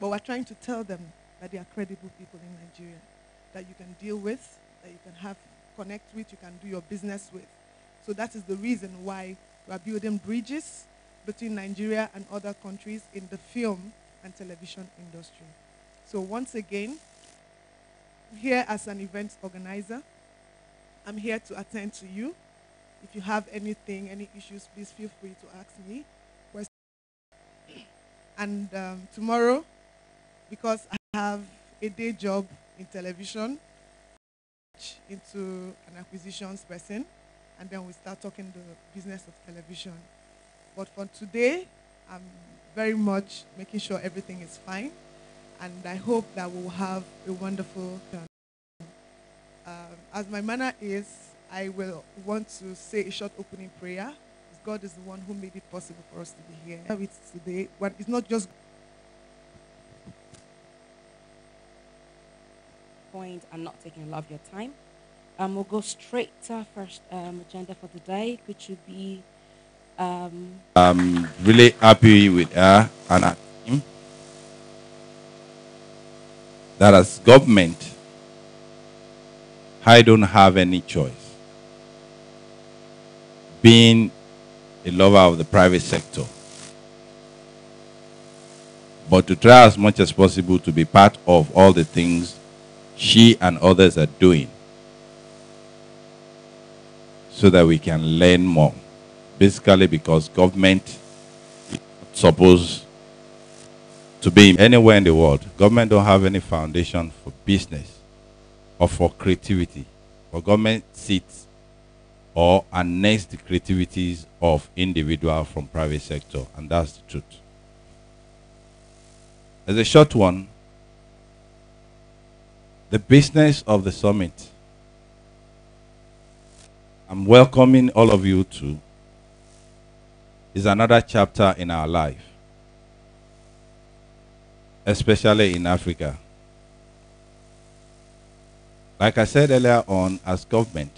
But we're trying to tell them that they are credible people in Nigeria, that you can deal with, that you can have connect with, you can do your business with. So that is the reason why we are building bridges between Nigeria and other countries in the film and television industry. So once again, here as an event organizer, I'm here to attend to you. If you have anything, any issues, please feel free to ask me. And tomorrow, because I have a day job in television, into an acquisitions person, and then we start talking the business of television. But for today, I'm very much making sure everything is fine, and I hope that we'll have a wonderful. As my manner is, I will want to say a short opening prayer. God is the one who made it possible for us to be here with today. But it's not just point and not taking a lot of your time. We'll go straight to our first agenda for the day, which would be. I'm really happy with her and her team. That as government, I don't have any choice. Being a lover of the private sector, but to try as much as possible to be part of all the things she and others are doing so that we can learn more. Basically because government is not supposed to be anywhere in the world. Government don't have any foundation for business or for creativity. For government sits or annex the creativities of individuals from private sector, and that's the truth. As a short one, the business of the summit. I'm welcoming all of you to is another chapter in our life, especially in Africa. Like I said earlier on, as government,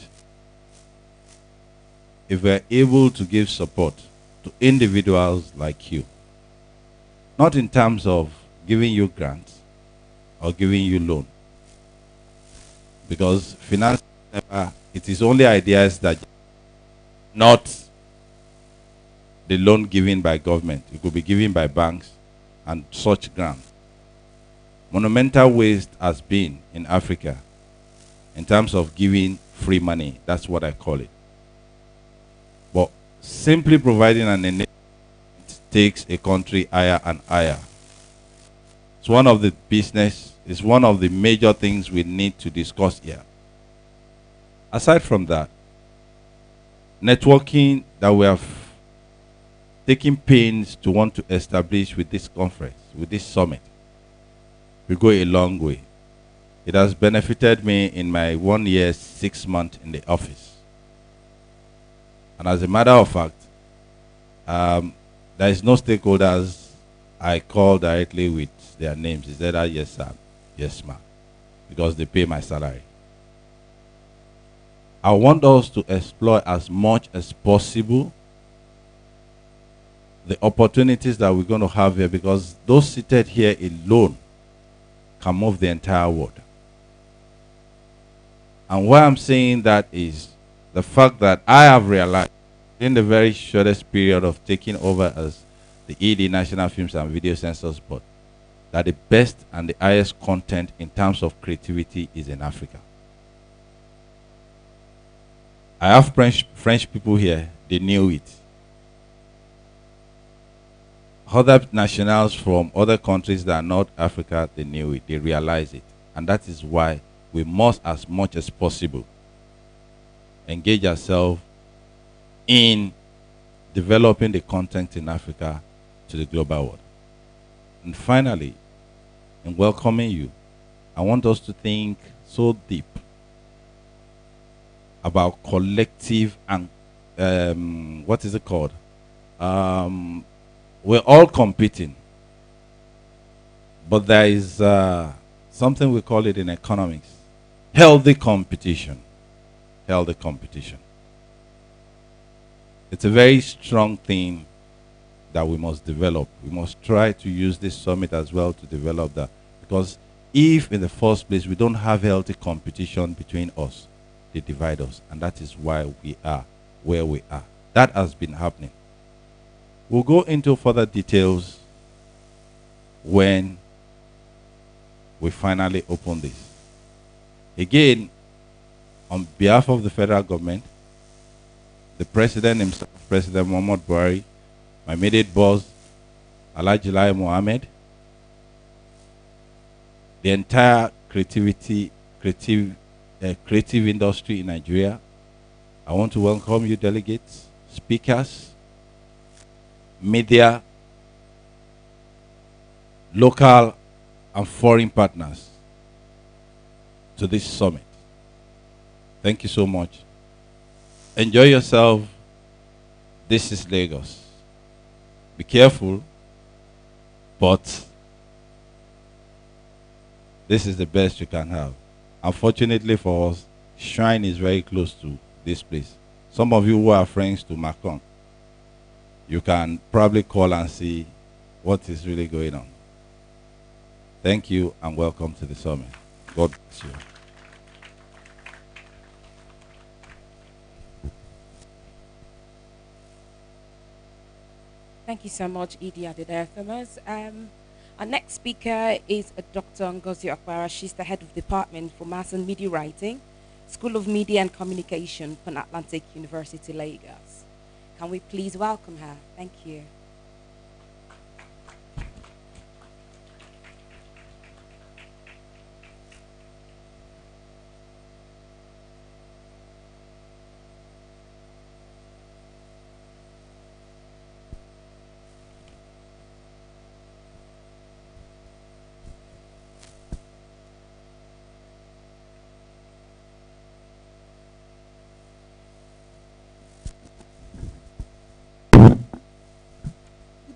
if we're able to give support to individuals like you, not in terms of giving you grants or giving you loan, because finance, it is only ideas that not the loan given by government. It could be given by banks and such grants. Monumental waste has been in Africa in terms of giving free money. That's what I call it. But simply providing an enablement takes a country higher and higher. It's one of the business, it's one of the major things we need to discuss here. Aside from that, networking that we have taking pains to want to establish with this conference, with this summit, will go a long way. It has benefited me in my 1 year, 6 months in the office. And as a matter of fact, there is no stakeholders I call directly with their names. Is that yes, sir, yes, ma'am, because they pay my salary. I want us to explore as much as possible the opportunities that we're going to have here, because those seated here alone can move the entire world. And why I'm saying that is the fact that I have realized in the very shortest period of taking over as the ED National Films and Video Censors Board that the best and the highest content in terms of creativity is in Africa. I have French people here, they knew it. Other nationals from other countries that are not Africa, they knew it, they realize it. And that is why we must, as much as possible, engage ourselves in developing the content in Africa to the global world. And finally, in welcoming you, I want us to think so deep about collective and what is it called? We're all competing, but there is something we call it in economics, healthy competition. Healthy competition. It's a very strong thing that we must develop. We must try to use this summit as well to develop that. Because if in the first place we don't have healthy competition between us, they divide us. And that is why we are where we are. That has been happening. We'll go into further details when we finally open this. Again, on behalf of the federal government, the president himself, President Muhammad Buhari, my immediate boss, Alhaji Lai Mohammed, the entire creative industry in Nigeria, I want to welcome you delegates, speakers, media, local and foreign partners to this summit. Thank you so much. Enjoy yourself. This is Lagos. Be careful, but this is the best you can have. Unfortunately for us, Shrine is very close to this place. Some of you who are friends to Macron, you can probably call and see what is really going on. Thank you and welcome to the summit. God bless you. Thank you so much, Edie Adedare Thomas. Our next speaker is Dr. Ngozi Okpara. She's the head of Department for Mass and Media Writing, School of Media and Communication, Pan Atlantic University, Lagos. Can we please welcome her? Thank you.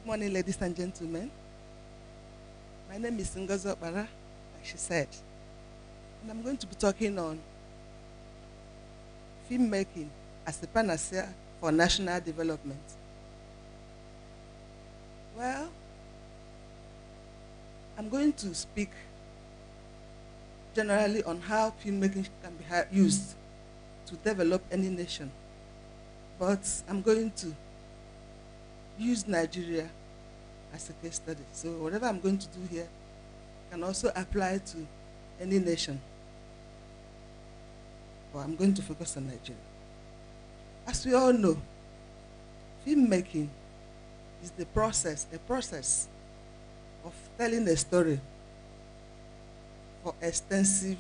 Good morning, ladies and gentlemen. My name is Ngozi Okpara, like she said. And I'm going to be talking on filmmaking as a panacea for national development. Well, I'm going to speak generally on how filmmaking can be used to develop any nation. But I'm going to use Nigeria as a case study. So whatever I'm going to do here can also apply to any nation. But I'm going to focus on Nigeria. As we all know, filmmaking is a process of telling a story for extensive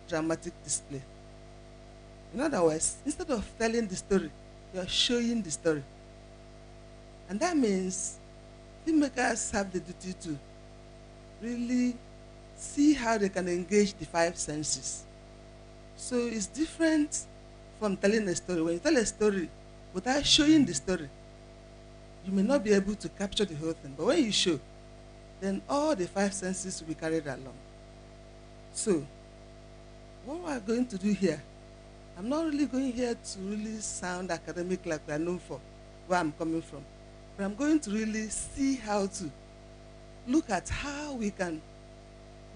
dramatic display. In other words, instead of telling the story, you're showing the story. And that means filmmakers have the duty to really see how they can engage the five senses. So it's different from telling a story. When you tell a story without showing the story, you may not be able to capture the whole thing. But when you show, then all the five senses will be carried along. So what we're going to do here, I'm not really going here to really sound academic like we are known for, where I'm coming from. But I'm going to really see how to look at how we can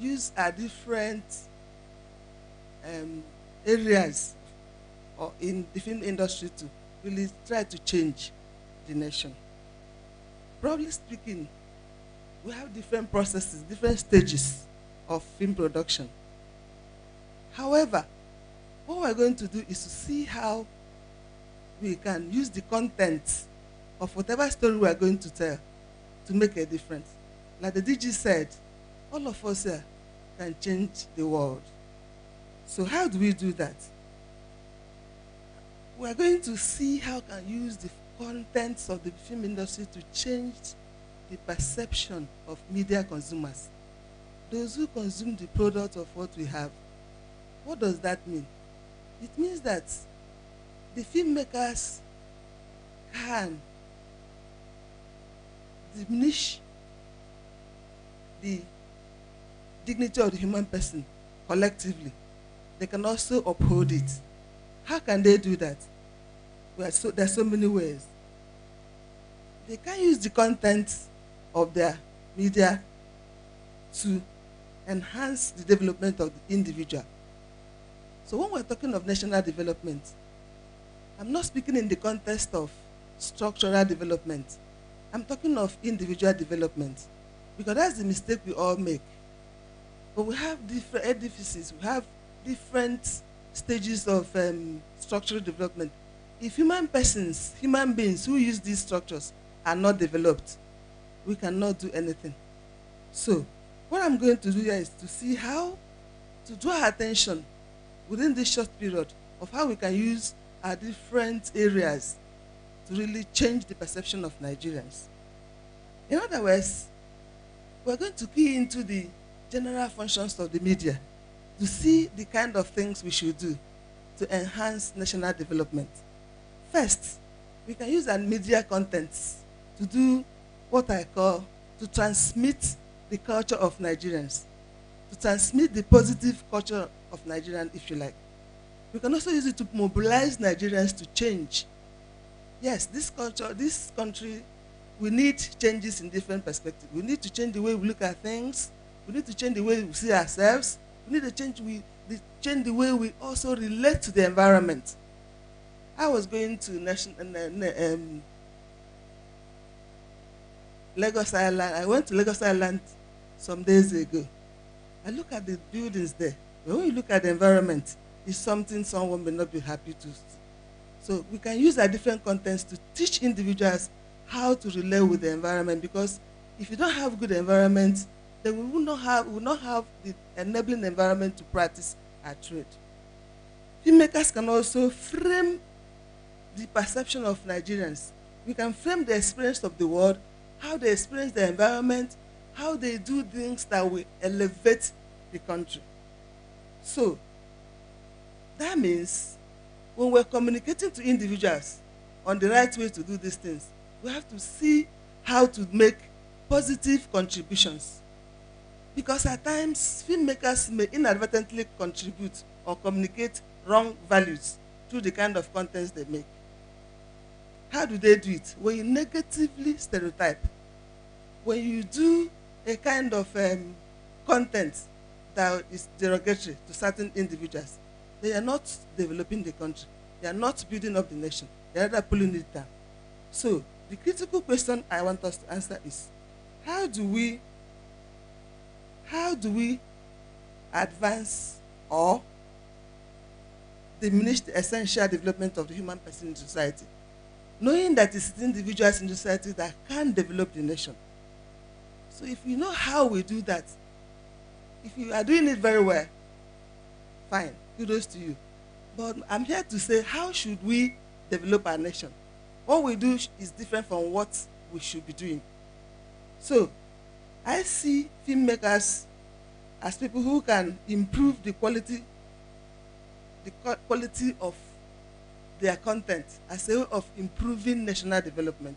use our different areas or in the film industry to really try to change the nation. Broadly speaking, we have different processes, different stages of film production. However, what we're going to do is to see how we can use the content of whatever story we are going to tell to make a difference. Like the DG said, all of us here can change the world. So how do we do that? We are going to see how we can use the contents of the film industry to change the perception of media consumers. Those who consume the product of what we have. What does that mean? It means that the filmmakers can diminish the dignity of the human person collectively. They can also uphold it. How can they do that? Well, there are so many ways. they can use the content of their media to enhance the development of the individual. So when we're talking of national development, I'm not speaking in the context of structural development. I'm talking of individual development, because that's the mistake we all make. But we have different edifices, we have different stages of structural development. If human beings who use these structures are not developed, we cannot do anything. So what I'm going to do here is to see how to draw attention within this short period of how we can use our different areas to really change the perception of Nigerians. In other words, we're going to key into the general functions of the media to see the kind of things we should do to enhance national development. First, we can use our media contents to do what I call to transmit the culture of Nigerians, to transmit the positive culture of Nigerians, if you like. We can also use it to mobilize Nigerians to change. Yes, this culture, this country, we need changes in different perspectives. We need to change the way we look at things. We need to change the way we see ourselves. We need to change the way we also relate to the environment. I was going to Lagos Island. I went to Lagos Island some days ago. I look at the buildings there. But when you look at the environment, it's something someone may not be happy to see. So we can use our different contents to teach individuals how to relate with the environment, because if you don't have good environment, then we will not have the enabling environment to practice our trade. Filmmakers can also frame the perception of Nigerians. We can frame the experience of the world, how they experience the environment, how they do things that will elevate the country. So that means when we're communicating to individuals on the right way to do these things, we have to see how to make positive contributions. Because at times, filmmakers may inadvertently contribute or communicate wrong values through the kind of contents they make. How do they do it? When you negatively stereotype, when you do a kind of content that is derogatory to certain individuals, they are not developing the country. They are not building up the nation. They are rather pulling it down. So the critical question I want us to answer is, how do we advance or diminish the essential development of the human person in society, knowing that it's individuals in society that can develop the nation? So if you know how we do that, if you are doing it very well, fine, kudos to you. But I'm here to say, how should we develop our nation? What we do is different from what we should be doing. So I see filmmakers as people who can improve the quality of their content as a way of improving national development.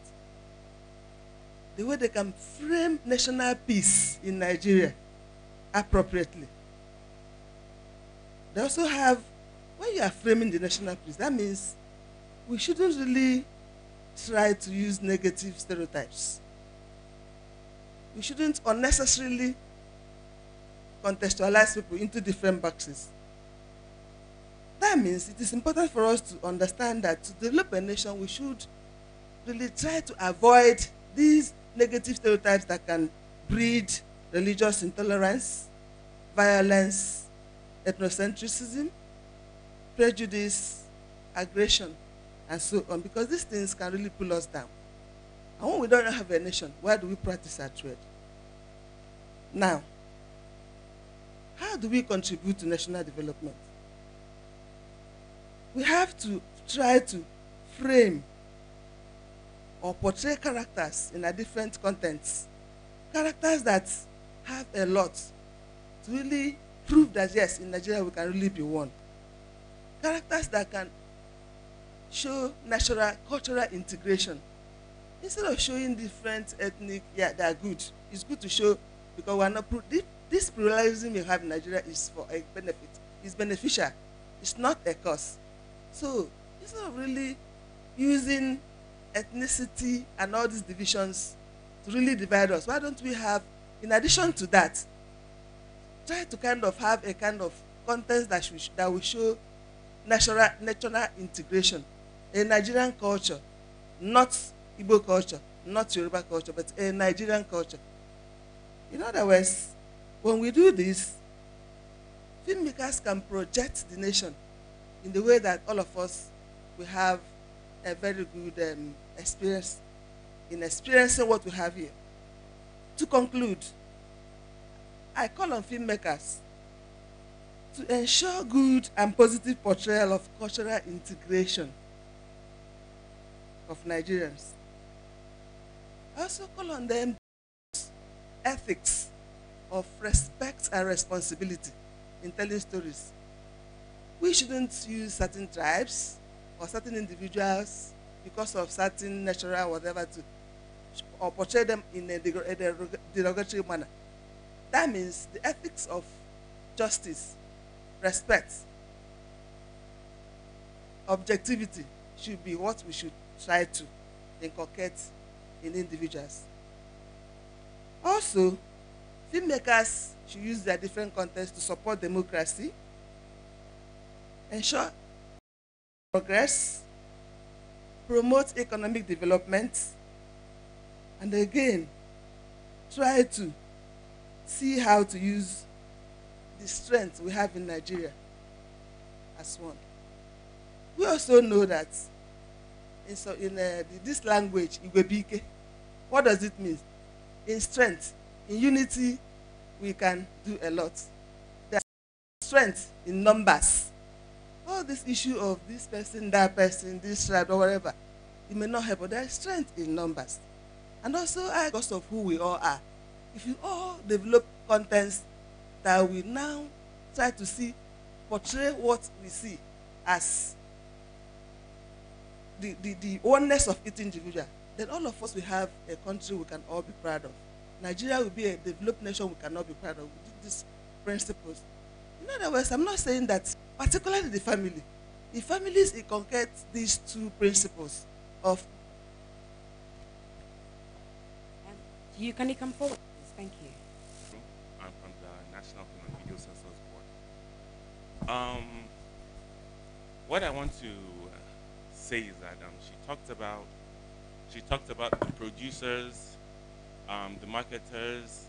The way they can frame national peace in Nigeria appropriately. They also have, when you are framing the national peace, that means we shouldn't really try to use negative stereotypes. We shouldn't unnecessarily contextualize people into different boxes. That means it is important for us to understand that to develop a nation, we should really try to avoid these negative stereotypes that can breed religious intolerance, violence, ethnocentrism, prejudice, aggression, and so on, because these things can really pull us down. And when we don't have a nation, why do we practice our trade? Now, how do we contribute to national development? We have to try to frame or portray characters in our different contents. Characters that have a lot to really prove that, yes, in Nigeria we can really be one. Characters that can show natural, cultural integration. Instead of showing different ethnic, yeah, they are good. It's good to show, because we are not, this pluralism we have in Nigeria is for a benefit. It's beneficial. It's not a cause. So instead of really using ethnicity and all these divisions to really divide us. Why don't we have, in addition to that, try to kind of have a kind of content that will show national integration, a Nigerian culture, not Igbo culture, not Yoruba culture, but a Nigerian culture. In other words, when we do this, filmmakers can project the nation in the way that all of us will have a very good experience in experiencing what we have here. To conclude, I call on filmmakers to ensure good and positive portrayal of cultural integration of Nigerians. I also call on them ethics of respect and responsibility in telling stories. We shouldn't use certain tribes or certain individuals because of certain natural whatever to or portray them in a derogatory manner. That means the ethics of justice, respect, objectivity should be what we should try to inculcate in individuals. Also, filmmakers should use their different contexts to support democracy, ensure progress, promote economic development, and again, try to see how to use the strength we have in Nigeria as one. We also know that in this language, Igwebike, what does it mean? In strength, in unity, we can do a lot. There's strength in numbers. All this issue of this person, that person, this tribe, or whatever, it may not help, but there is strength in numbers. And also, because of who we all are, if you all develop contents that we now try to see, portray what we see as the oneness of each individual, then all of us will have a country we can all be proud of. Nigeria will be a developed nation we cannot be proud of with these principles. In other words, I'm not saying that, particularly the family. If families inculcate these two principles of You can come forward, please. Thank you. I'm from the National Film and Video Censors Board. What I want to say is that she talked about the producers, the marketers,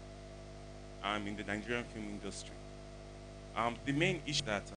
in the Nigerian film industry. The main issue that